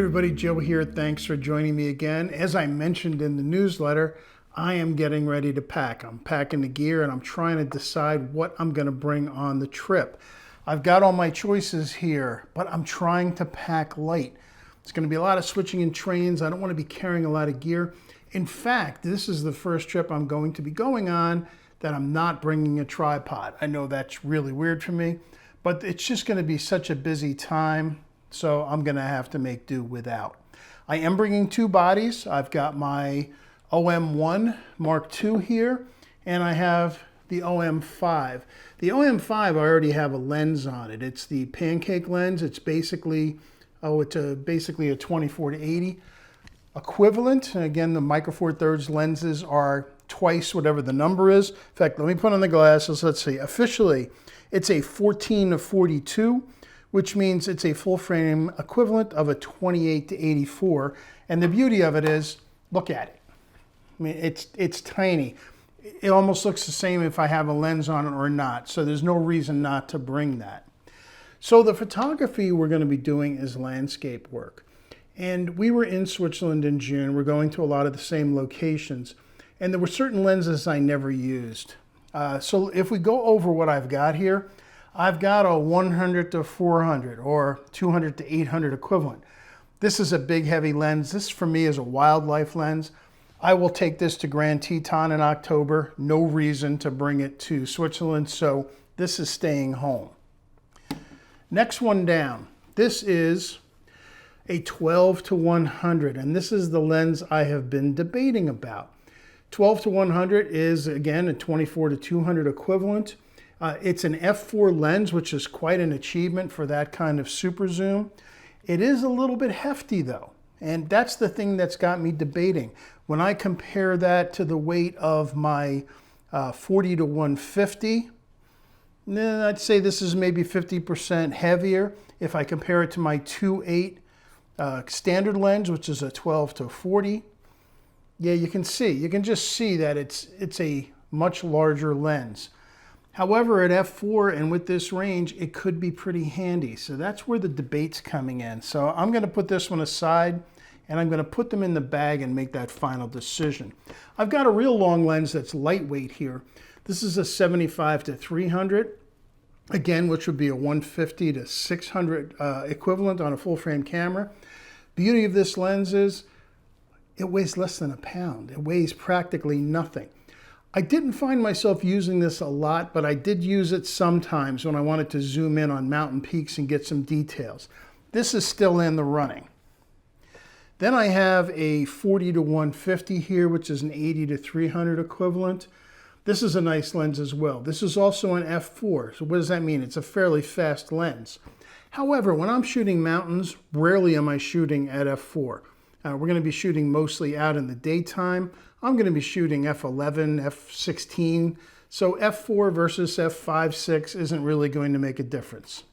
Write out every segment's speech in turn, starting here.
everybody, Joe here. Thanks for joining me again. As I mentioned in the newsletter, I am getting ready to pack. I'm packing the gear and I'm trying to decide what I'm going to bring on the trip. I've got all my choices here, but I'm trying to pack light. It's going to be a lot of switching in trains. I don't want to be carrying a lot of gear. In fact, this is the first trip I'm going to be going on that I'm not bringing a tripod. I know that's really weird for me, but it's just going to be such a busy time. So I'm going to have to make do without. I am bringing two bodies. I've got my OM1 Mark II here, and I have the OM5. The OM5, I already have a lens on it. It's the pancake lens. It's basically, basically a 24-80 equivalent. And again, the Micro Four Thirds lenses are twice whatever the number is. In fact, let me put on the glasses. Let's see. Officially, it's a 14-42. Which means it's a full frame equivalent of a 28-84. And the beauty of it is, look at it. I mean, it's tiny. It almost looks the same if I have a lens on it or not. So there's no reason not to bring that. So the photography we're going to be doing is landscape work. And we were in Switzerland in June. We're going to a lot of the same locations. And there were certain lenses I never used. So if we go over what I've got here, I've got a 100-400 or 200-800 equivalent. This is a big heavy lens. This for me is a wildlife lens. I will take this to Grand Teton in October. No reason to bring it to Switzerland, so this is staying home. Next one down. This is a 12-100, and this is the lens I have been debating about. 12-100 is, again, a 24-200 equivalent. It's an f4 lens, which is quite an achievement for that kind of super zoom. It is a little bit hefty though, and that's the thing that's got me debating. When I compare that to the weight of my 40-150, I'd say this is maybe 50% heavier. If I compare it to my 2.8 standard lens, which is a 12-40, yeah, you can just see that it's a much larger lens. However, at f4 and with this range, it could be pretty handy. So that's where the debate's coming in. So I'm going to put this one aside and I'm going to put them in the bag and make that final decision. I've got a real long lens that's lightweight here. This is a 75-300, again, which would be a 150-600 equivalent on a full frame camera. Beauty of this lens is it weighs less than a pound. It weighs practically nothing. I didn't find myself using this a lot, but I did use it sometimes when I wanted to zoom in on mountain peaks and get some details. This is still in the running. Then I have a 40-150 here, which is an 80-300 equivalent. This is a nice lens as well. This is also an f4. So what does that mean? It's a fairly fast lens. However, when I'm shooting mountains, rarely am I shooting at f4. We're going to be shooting mostly out in the daytime. I'm going to be shooting f11, f16, so f4 versus f5, 6 isn't really going to make a difference.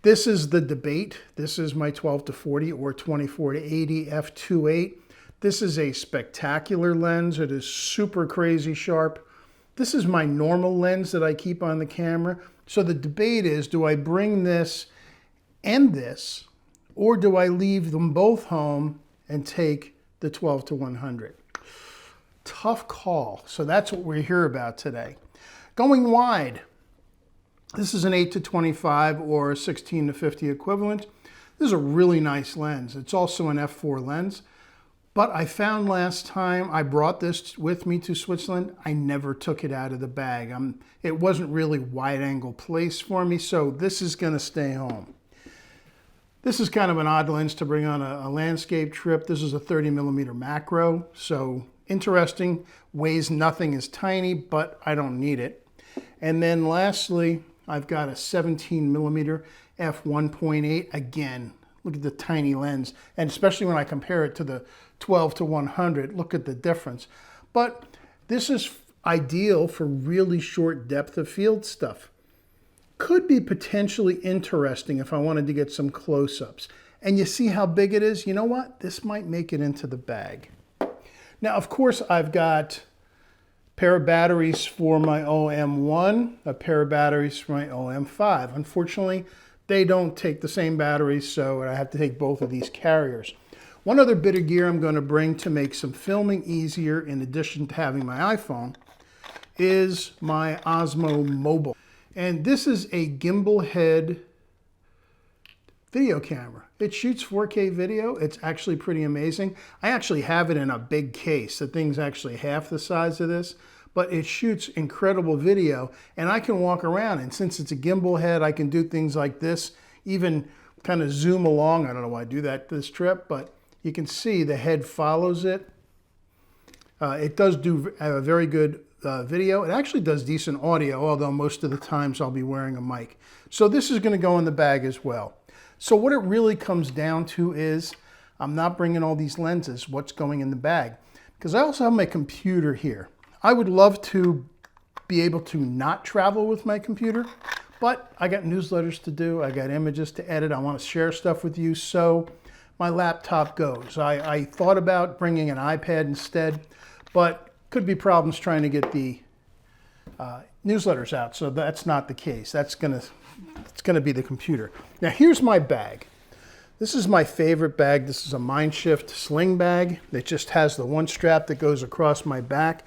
This is the debate. This is my 12-40 or 24-80 f2.8. This is a spectacular lens. It is super crazy sharp. This is my normal lens that I keep on the camera. So the debate is, do I bring this and this, or do I leave them both home and take the 12-100? Tough call. So that's what we're here about today. Going wide. This is an 8-25 or 16-50 equivalent. This is a really nice lens. It's also an f4 lens. But I found last time I brought this with me to Switzerland, I never took it out of the bag. It wasn't really wide angle place for me, so this is going to stay home. This is kind of an odd lens to bring on a landscape trip. This is a 30mm macro, so interesting. Weighs nothing, is tiny, but I don't need it. And then lastly, I've got a 17mm f1.8. Again, look at the tiny lens, and especially when I compare it to the 12-100, look at the difference. But this is ideal for really short depth of field stuff. Could be potentially interesting if I wanted to get some close-ups. And you see how big it is? You know what? This might make it into the bag. Now, of course, I've got a pair of batteries for my OM1, a pair of batteries for my OM5. Unfortunately, they don't take the same batteries, so I have to take both of these carriers. One other bit of gear I'm going to bring to make some filming easier, in addition to having my iPhone, is my Osmo Mobile. And this is a gimbal head video camera. It shoots 4K video. It's actually pretty amazing. I actually have it in a big case. The thing's actually half the size of this, but it shoots incredible video, and I can walk around, and since it's a gimbal head, I can do things like this, even kind of zoom along. I don't know why I do that this trip, but you can see the head follows it. It does do a very good video. It actually does decent audio, although most of the times I'll be wearing a mic. So this is going to go in the bag as well. So what it really comes down to is I'm not bringing all these lenses. What's going in the bag? Because I also have my computer here. I would love to be able to not travel with my computer, but I got newsletters to do. I got images to edit. I want to share stuff with you. So my laptop goes. I thought about bringing an iPad instead, but could be problems trying to get the newsletters out. So that's not the case. It's gonna be the computer. Now here's my bag. This is my favorite bag. This is a Mindshift sling bag. It just has the one strap that goes across my back.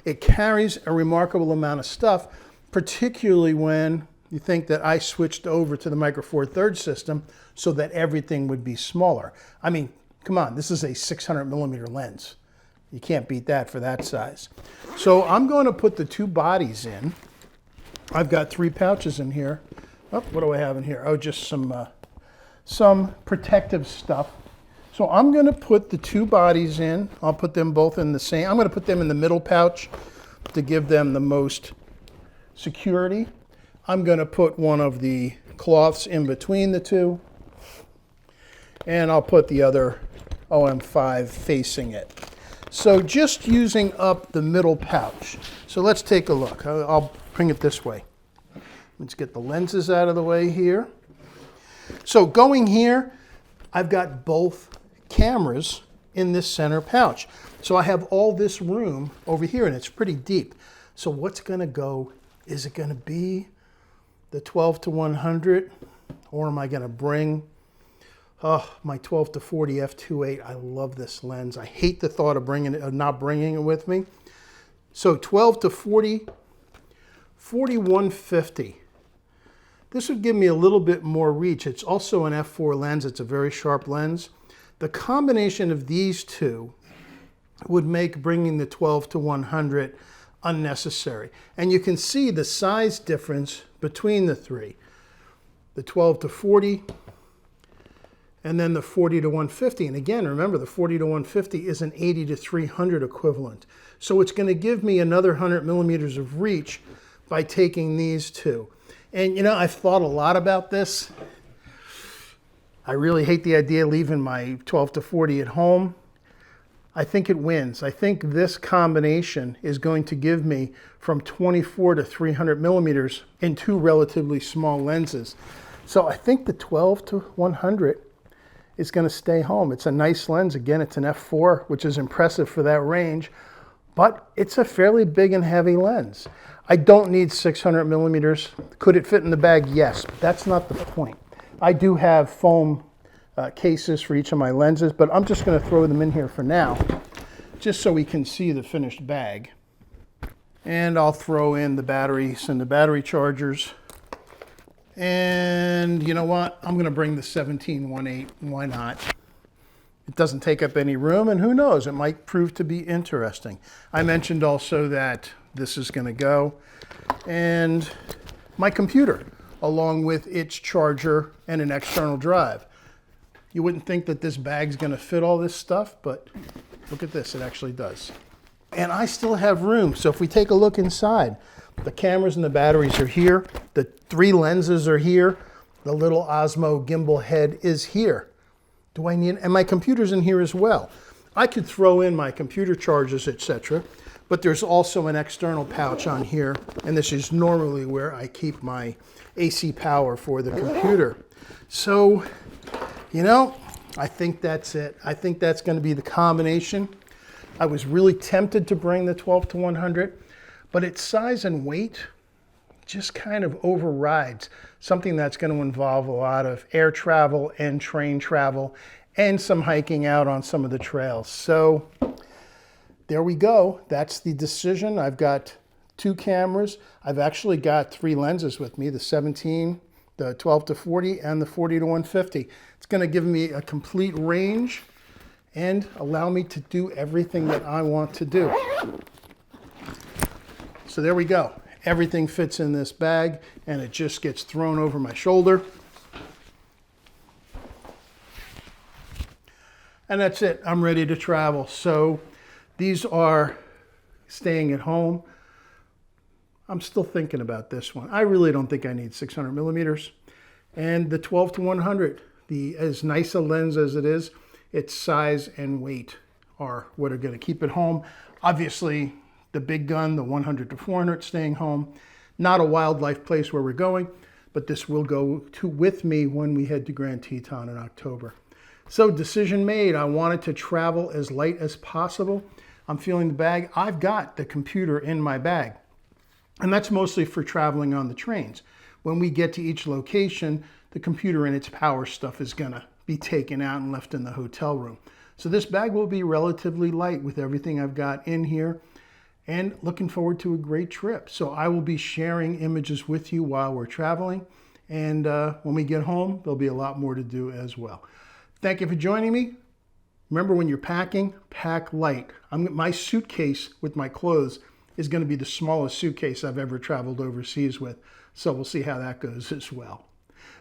It carries a remarkable amount of stuff, particularly when you think that I switched over to the Micro Four Thirds system so that everything would be smaller. I mean, come on, this is a 600mm lens. You can't beat that for that size. So I'm going to put the two bodies in. I've got 3 pouches in here. Oh, what do I have in here? Oh, just some protective stuff. So I'm going to put the 2 bodies in. I'll put them both in the same. I'm going to put them in the middle pouch to give them the most security. I'm going to put one of the cloths in between the 2. And I'll put the other OM5 facing it. So just using up the middle pouch. So let's take a look. I'll bring it this way. Let's get the lenses out of the way here. So going here, I've got both cameras in this center pouch. So I have all this room over here, and it's pretty deep. So what's going to go? Is it going to be the 12-100, or am I going to bring my 12-40 f2.8? I love this lens. I hate the thought of not bringing it with me. So 12-40, 40-150. This would give me a little bit more reach. It's also an f4 lens. It's a very sharp lens. The combination of these two would make bringing the 12-100 unnecessary. And you can see the size difference between the 3. The 12-40 and then the 40-150. And again, remember, the 40-150 is an 80-300 equivalent. So it's going to give me another 100mm of reach by taking these two. And you know, I've thought a lot about this. I really hate the idea of leaving my 12-40 at home. I think it wins. I think this combination is going to give me from 24 to 300mm in 2 relatively small lenses. So I think the 12-100 is going to stay home. It's a nice lens. Again, it's an f4, which is impressive for that range, but it's a fairly big and heavy lens. I don't need 600mm. Could it fit in the bag? Yes, but that's not the point. I do have foam cases for each of my lenses, but I'm just going to throw them in here for now, just so we can see the finished bag. And I'll throw in the batteries and the battery chargers. And you know what? I'm going to bring the 17-1.8. Why not? It doesn't take up any room, and who knows? It might prove to be interesting. I mentioned also that this is going to go, and my computer, along with its charger and an external drive. You wouldn't think that this bag's going to fit all this stuff, but look at this, it actually does. And I still have room, so if we take a look inside, the cameras and the batteries are here, the 3 lenses are here, the little Osmo gimbal head is here. Do I need, and my computer's in here as well. I could throw in my computer chargers, etc., but there's also an external pouch on here, and this is normally where I keep my AC power for the computer. So, you know, I think that's it. I think that's going to be the combination. I was really tempted to bring the 12-100, but its size and weight just kind of overrides something that's going to involve a lot of air travel and train travel and some hiking out on some of the trails. So there we go. That's the decision. I've got 2 cameras. I've actually got 3 lenses with me, the 17, the 12 to 40, and the 40 to 150. It's going to give me a complete range and allow me to do everything that I want to do. So there we go. Everything fits in this bag and it just gets thrown over my shoulder. And that's it. I'm ready to travel. So these are staying at home. I'm still thinking about this one. I really don't think I need 600 millimeters. And the 12 to 100, as nice a lens as it is, its size and weight are what are going to keep it home. Obviously, the big gun, the 100 to 400, staying home. Not a wildlife place where we're going, but this will go with me when we head to Grand Teton in October. So decision made. I wanted to travel as light as possible. I'm feeling the bag. I've got the computer in my bag, and that's mostly for traveling on the trains. When we get to each location, the computer and its power stuff is going to be taken out and left in the hotel room. So this bag will be relatively light with everything I've got in here, and looking forward to a great trip. So I will be sharing images with you while we're traveling, and when we get home, there'll be a lot more to do as well. Thank you for joining me. Remember, when you're packing, pack light. My suitcase with my clothes is going to be the smallest suitcase I've ever traveled overseas with, so we'll see how that goes as well.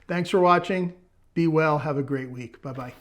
Thanks for watching. Be well. Have a great week. Bye-bye.